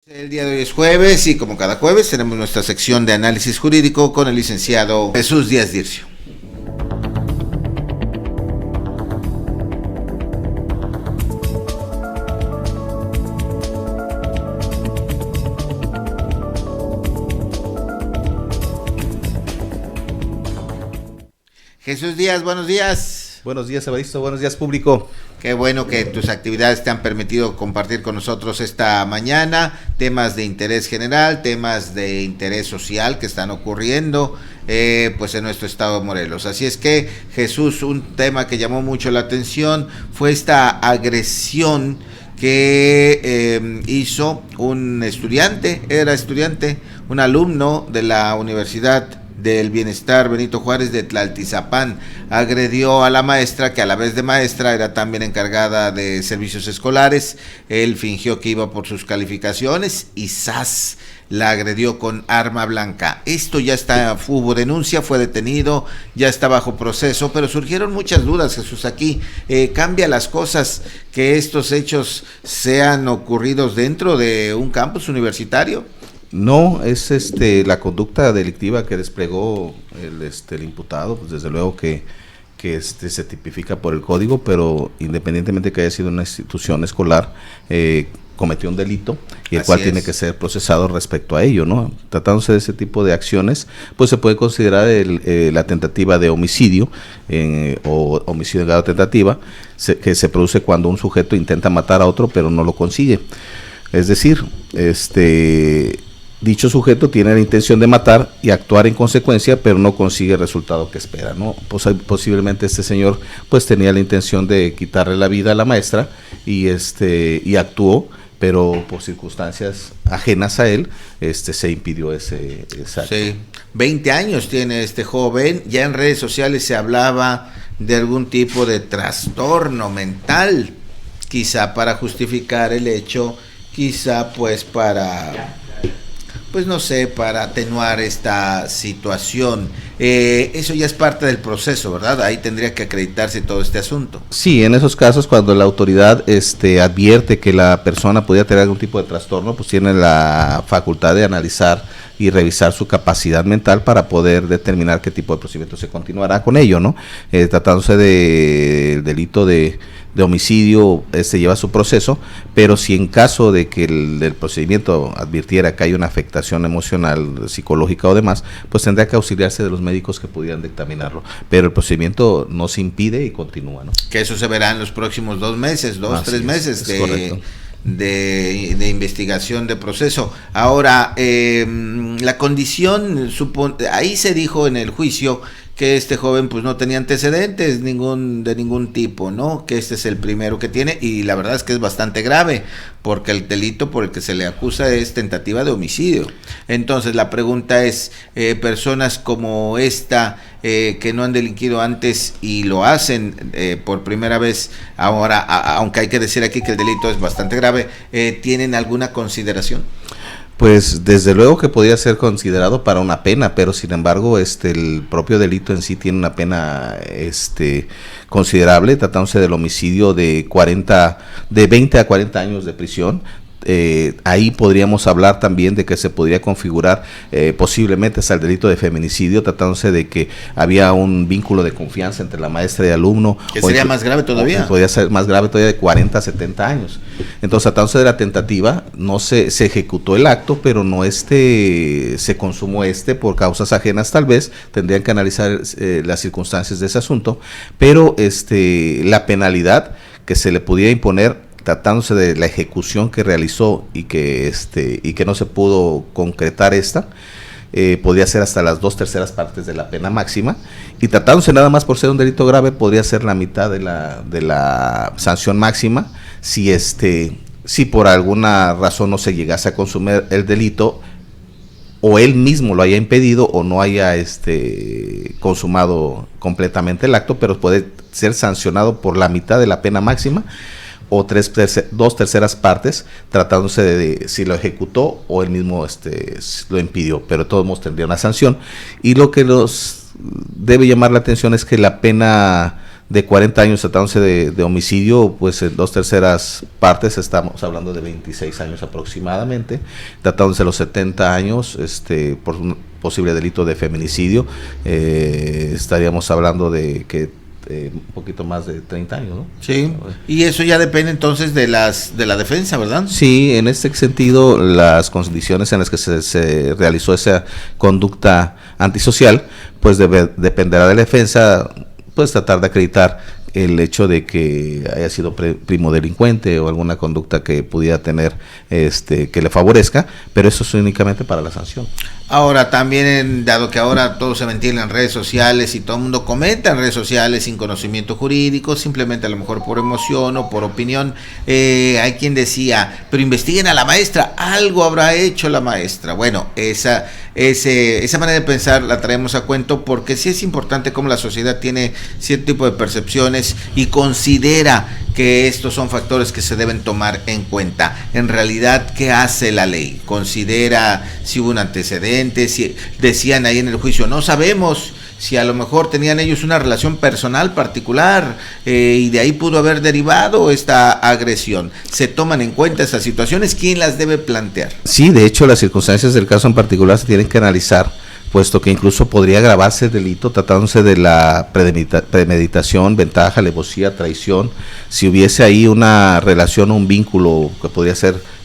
El día de hoy es jueves y como cada jueves tenemos nuestra sección de análisis jurídico con el licenciado Jesús Díaz Dircio. Jesús Díaz, buenos días. Buenos días, Evaristo, buenos días, público. Qué bueno que tus actividades te han permitido compartir con nosotros esta mañana temas de interés general, temas de interés social que están ocurriendo pues en nuestro estado de Morelos. Así es que, Jesús, un tema que llamó mucho la atención fue esta agresión que hizo un estudiante, un alumno de la Universidad del Bienestar Benito Juárez de Tlaltizapán. Agredió a la maestra, que a la vez de maestra era también encargada de servicios escolares. Él fingió que iba por sus calificaciones y ¡zas!, la agredió con arma blanca. Esto ya está, hubo denuncia, fue detenido, ya está bajo proceso, pero surgieron muchas dudas, Jesús, aquí. ¿Cambia las cosas que estos hechos sean ocurridos dentro de un campus universitario? No, es la conducta delictiva que desplegó el imputado, pues desde luego que se tipifica por el código, pero independientemente que haya sido una institución escolar, cometió un delito y el cual tiene que ser procesado respecto a ello, ¿no? Tratándose de ese tipo de acciones, pues se puede considerar la tentativa de homicidio o homicidio en grado de tentativa, que se produce cuando un sujeto intenta matar a otro pero no lo consigue. Es decir, dicho sujeto tiene la intención de matar y actuar en consecuencia, pero no consigue el resultado que espera, ¿no? Posiblemente este señor pues tenía la intención de quitarle la vida a la maestra y actuó, pero por circunstancias ajenas a él, se impidió ese acto. Sí, 20 años tiene este joven, ya en redes sociales se hablaba de algún tipo de trastorno mental, quizá para justificar el hecho, quizá pues para atenuar esta situación. Eso ya es parte del proceso, ¿verdad? Ahí tendría que acreditarse todo este asunto. Sí, en esos casos cuando la autoridad advierte que la persona podría tener algún tipo de trastorno, pues tiene la facultad de analizar y revisar su capacidad mental para poder determinar qué tipo de procedimiento se continuará con ello, ¿no? Tratándose de delito de homicidio, lleva su proceso, pero si en caso de que el procedimiento advirtiera que hay una afectación emocional, psicológica o demás, pues tendría que auxiliarse de los médicos que pudieran dictaminarlo, pero el procedimiento no se impide y continúa, ¿no? Que eso se verá en los próximos 2 meses, 3 meses de investigación, de proceso. Ahora, la condición, ahí se dijo en el juicio que este joven pues no tenía antecedentes de ningún tipo, ¿no? Que este es el primero que tiene, y la verdad es que es bastante grave, porque el delito por el que se le acusa es tentativa de homicidio. Entonces la pregunta es, personas como esta, que no han delinquido antes y lo hacen por primera vez ahora, aunque hay que decir aquí que el delito es bastante grave, ¿tienen alguna consideración? Pues desde luego que podría ser considerado para una pena, pero sin embargo el propio delito en sí tiene una pena considerable, tratándose del homicidio de 20 a 40 años de prisión. Ahí podríamos hablar también de que se podría configurar posiblemente hasta el delito de feminicidio, tratándose de que había un vínculo de confianza entre la maestra y alumno. Que sería más grave todavía. Podría ser más grave todavía, de 40 a 70 años. Entonces, tratándose de la tentativa, no se ejecutó el acto, pero no se consumó por causas ajenas tal vez, tendrían que analizar las circunstancias de ese asunto, pero la penalidad que se le pudiera imponer tratándose de la ejecución que realizó y que no se pudo concretar podría ser hasta las 2/3 partes de la pena máxima, y tratándose nada más por ser un delito grave podría ser la mitad de la sanción máxima si por alguna razón no se llegase a consumir el delito, o él mismo lo haya impedido o no haya consumado completamente el acto, pero puede ser sancionado por la mitad de la pena máxima o 2/3 partes, tratándose de si lo ejecutó o él mismo lo impidió, pero de todos modos tendría una sanción. Y lo que nos debe llamar la atención es que la pena de 40 años tratándose de homicidio, pues en 2/3 partes estamos hablando de 26 años aproximadamente, tratándose de los 70 años, por un posible delito de feminicidio, estaríamos hablando de que un poquito más de 30 años, ¿no? Sí, y eso ya depende entonces de la defensa, ¿verdad? Sí, en este sentido, las condiciones en las que se realizó esa conducta antisocial, pues dependerá de la defensa, pues tratar de acreditar el hecho de que haya sido primo delincuente o alguna conducta que pudiera tener que le favorezca, pero eso es únicamente para la sanción. Ahora también, dado que ahora todo se ventila en redes sociales y todo el mundo comenta en redes sociales sin conocimiento jurídico, simplemente a lo mejor por emoción o por opinión, hay quien decía, pero investiguen a la maestra, algo habrá hecho la maestra. Bueno, esa manera de pensar la traemos a cuento porque sí es importante cómo la sociedad tiene cierto tipo de percepciones y considera que estos son factores que se deben tomar en cuenta. En realidad, ¿qué hace la ley? Considera si hubo un antecedente, si decían ahí en el juicio, no sabemos si a lo mejor tenían ellos una relación personal particular y de ahí pudo haber derivado esta agresión. ¿Se toman en cuenta esas situaciones? ¿Quién las debe plantear? Sí, de hecho, las circunstancias del caso en particular se tienen que analizar, puesto que incluso podría agravarse el delito tratándose de la premeditación, ventaja, alevosía, traición, si hubiese ahí una relación o un vínculo que podría ser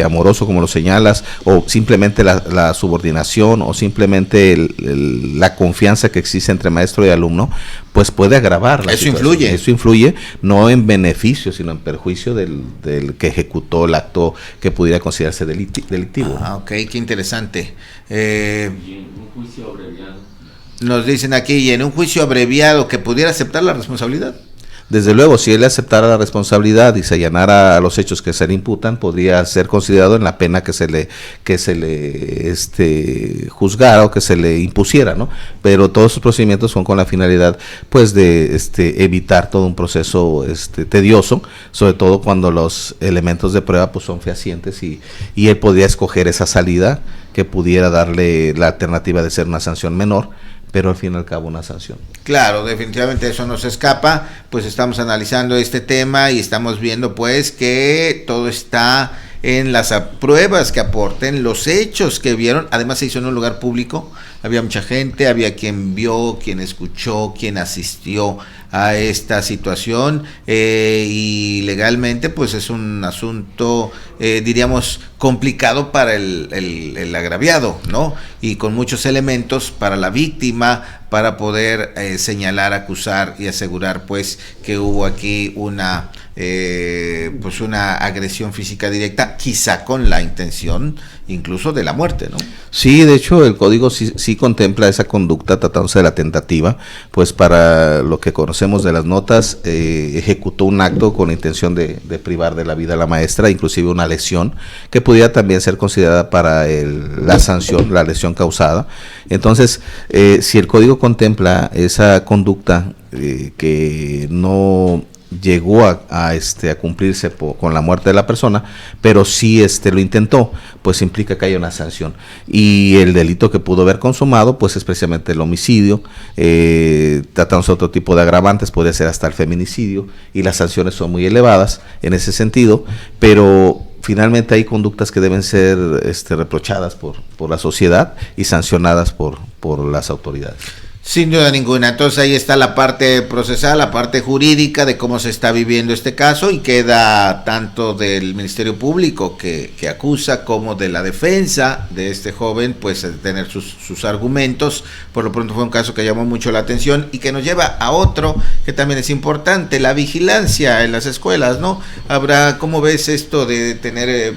amoroso, como lo señalas, o simplemente la subordinación, o simplemente la confianza que existe entre maestro y alumno, pues puede agravar la situación. Eso influye, no en beneficio, sino en perjuicio del que ejecutó el acto que pudiera considerarse delictivo. Ok, qué interesante. Y en un juicio abreviado. Nos dicen aquí, y en un juicio abreviado, que pudiera aceptar la responsabilidad. Desde luego, si él aceptara la responsabilidad y se allanara a los hechos que se le imputan, podría ser considerado en la pena que se le juzgara o que se le impusiera, ¿no? Pero todos esos procedimientos son con la finalidad, pues, de evitar todo un proceso tedioso, sobre todo cuando los elementos de prueba, pues, son fehacientes y él podría escoger esa salida que pudiera darle la alternativa de ser una sanción menor, pero al fin y al cabo una sanción. Claro, definitivamente eso no se escapa, pues estamos analizando este tema y estamos viendo pues que todo está en las pruebas que aporten, los hechos que vieron, además se hizo en un lugar público, había mucha gente, había quien vio, quien escuchó, quien asistió a esta situación y legalmente pues es un asunto diríamos complicado para el agraviado, ¿no? Y con muchos elementos para la víctima para poder señalar, acusar y asegurar pues que hubo aquí una agresión física directa, quizá con la intención incluso de la muerte, ¿no? Sí, de hecho el código sí contempla esa conducta tratándose de la tentativa, pues para lo que conocemos de las notas, ejecutó un acto con la intención de privar de la vida a la maestra, inclusive una lesión que pudiera también ser considerada para la sanción, la lesión causada. Entonces, si el código contempla esa conducta que no llegó a cumplirse con la muerte de la persona, pero sí lo intentó, pues implica que haya una sanción. Y el delito que pudo haber consumado, pues es precisamente el homicidio, tratándose de otro tipo de agravantes, puede ser hasta el feminicidio, y las sanciones son muy elevadas en ese sentido, pero finalmente hay conductas que deben ser reprochadas por la sociedad y sancionadas por las autoridades. Sin duda ninguna. Entonces ahí está la parte procesal, la parte jurídica de cómo se está viviendo este caso y queda tanto del Ministerio Público que acusa como de la defensa de este joven pues tener sus argumentos. Por lo pronto fue un caso que llamó mucho la atención y que nos lleva a otro que también es importante, la vigilancia en las escuelas, ¿no? Habrá, ¿cómo ves esto de tener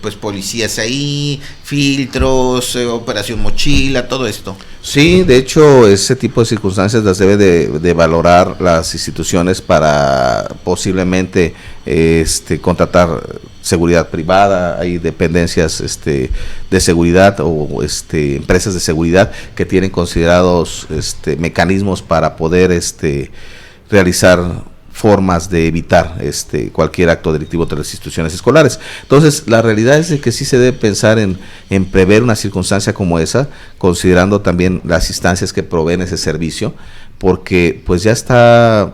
pues policías ahí, filtros, operación mochila, todo esto? Sí, de hecho ese tipo de circunstancias las debe de valorar las instituciones para posiblemente contratar seguridad privada. Hay dependencias de seguridad o empresas de seguridad que tienen considerados mecanismos para poder realizar formas de evitar cualquier acto delictivo de las instituciones escolares. Entonces, la realidad es de que sí se debe pensar en prever una circunstancia como esa, considerando también las instancias que proveen ese servicio, porque pues ya está,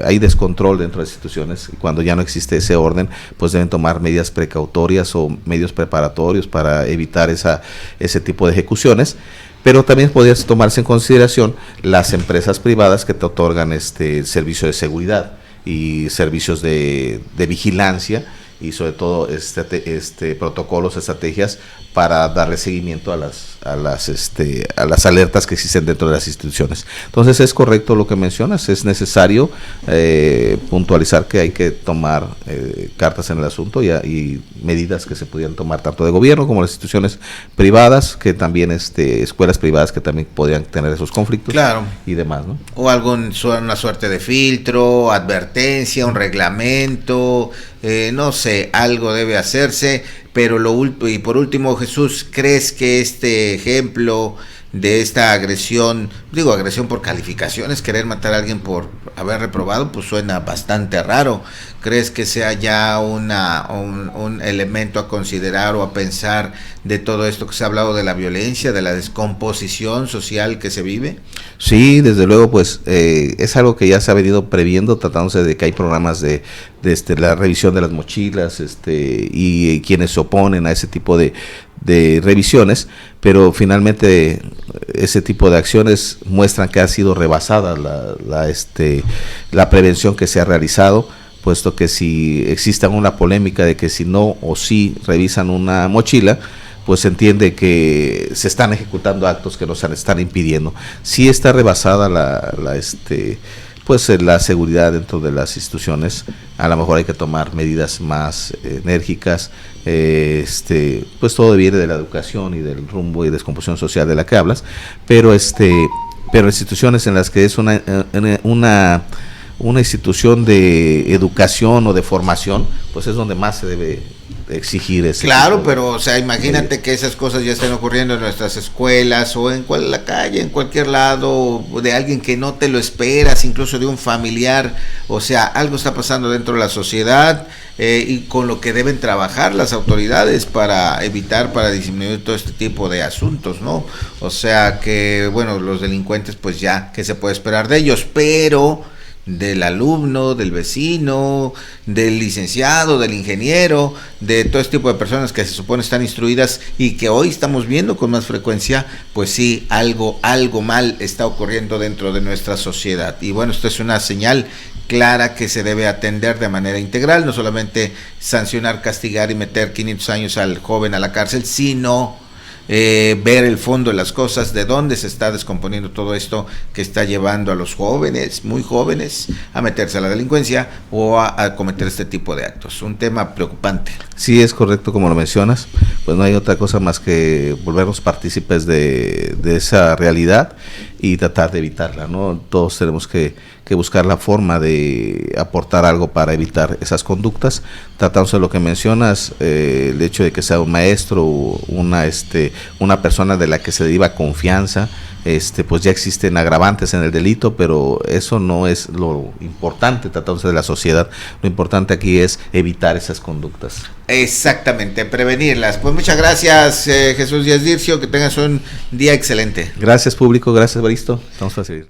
hay descontrol dentro de las instituciones, y cuando ya no existe ese orden, pues deben tomar medidas precautorias o medios preparatorios para evitar ese tipo de ejecuciones. Pero también podría tomarse en consideración las empresas privadas que te otorgan servicio de seguridad y servicios de vigilancia, y sobre todo protocolos, estrategias para darle seguimiento a las alertas que existen dentro de las instituciones. Entonces es correcto lo que mencionas, es necesario puntualizar que hay que tomar cartas en el asunto y medidas que se pudieran tomar tanto de gobierno como las instituciones privadas, que también escuelas privadas que también podrían tener esos conflictos, claro, y demás, ¿no? O una suerte de filtro, advertencia, un reglamento, no sé, algo debe hacerse. Pero y por último, Jesús, ¿crees que este ejemplo de esta agresión, digo agresión por calificaciones, querer matar a alguien por haber reprobado, pues suena bastante raro? ¿Crees que sea ya un elemento a considerar o a pensar de todo esto que se ha hablado de la violencia, de la descomposición social que se vive? Sí, desde luego, pues es algo que ya se ha venido previendo, tratándose de que hay programas de la revisión de las mochilas, y quienes se oponen a ese tipo de revisiones, pero finalmente ese tipo de acciones muestran que ha sido rebasada la prevención que se ha realizado, puesto que si existe una polémica de que si no o si revisan una mochila, pues se entiende que se están ejecutando actos que nos están impidiendo. Sí está rebasada la seguridad dentro de las instituciones. A lo mejor hay que tomar medidas más enérgicas, pues todo viene de la educación y del rumbo y descomposición social de la que hablas, pero instituciones en las que es una institución de educación o de formación, pues es donde más se debe exigir ese. Claro, pero o sea, imagínate que esas cosas ya estén ocurriendo en nuestras escuelas o en la calle, en cualquier lado, de alguien que no te lo esperas, incluso de un familiar. O sea, algo está pasando dentro de la sociedad, y con lo que deben trabajar las autoridades para evitar, para disminuir todo este tipo de asuntos, ¿no? O sea que, bueno, los delincuentes, pues ya, ¿qué se puede esperar de ellos? Pero del alumno, del vecino, del licenciado, del ingeniero, de todo este tipo de personas que se supone están instruidas y que hoy estamos viendo con más frecuencia, pues sí, algo mal está ocurriendo dentro de nuestra sociedad. Y bueno, esto es una señal clara que se debe atender de manera integral, no solamente sancionar, castigar y meter 500 años al joven a la cárcel, sino ver el fondo de las cosas, de dónde se está descomponiendo todo esto que está llevando a los jóvenes, muy jóvenes, a meterse a la delincuencia o a cometer este tipo de actos. Un tema preocupante. Sí, es correcto como lo mencionas, pues no hay otra cosa más que volvernos partícipes de esa realidad y tratar de evitarla, ¿no? Todos tenemos que buscar la forma de aportar algo para evitar esas conductas, tratándose de lo que mencionas, el hecho de que sea un maestro o una persona de la que se deriva confianza, pues ya existen agravantes en el delito, pero eso no es lo importante tratándose de la sociedad. Lo importante aquí es evitar esas conductas. Exactamente, prevenirlas. Pues muchas gracias, Jesús Díaz Dircio, que tengas un día excelente. Gracias, público, gracias, Baristo, estamos para seguir.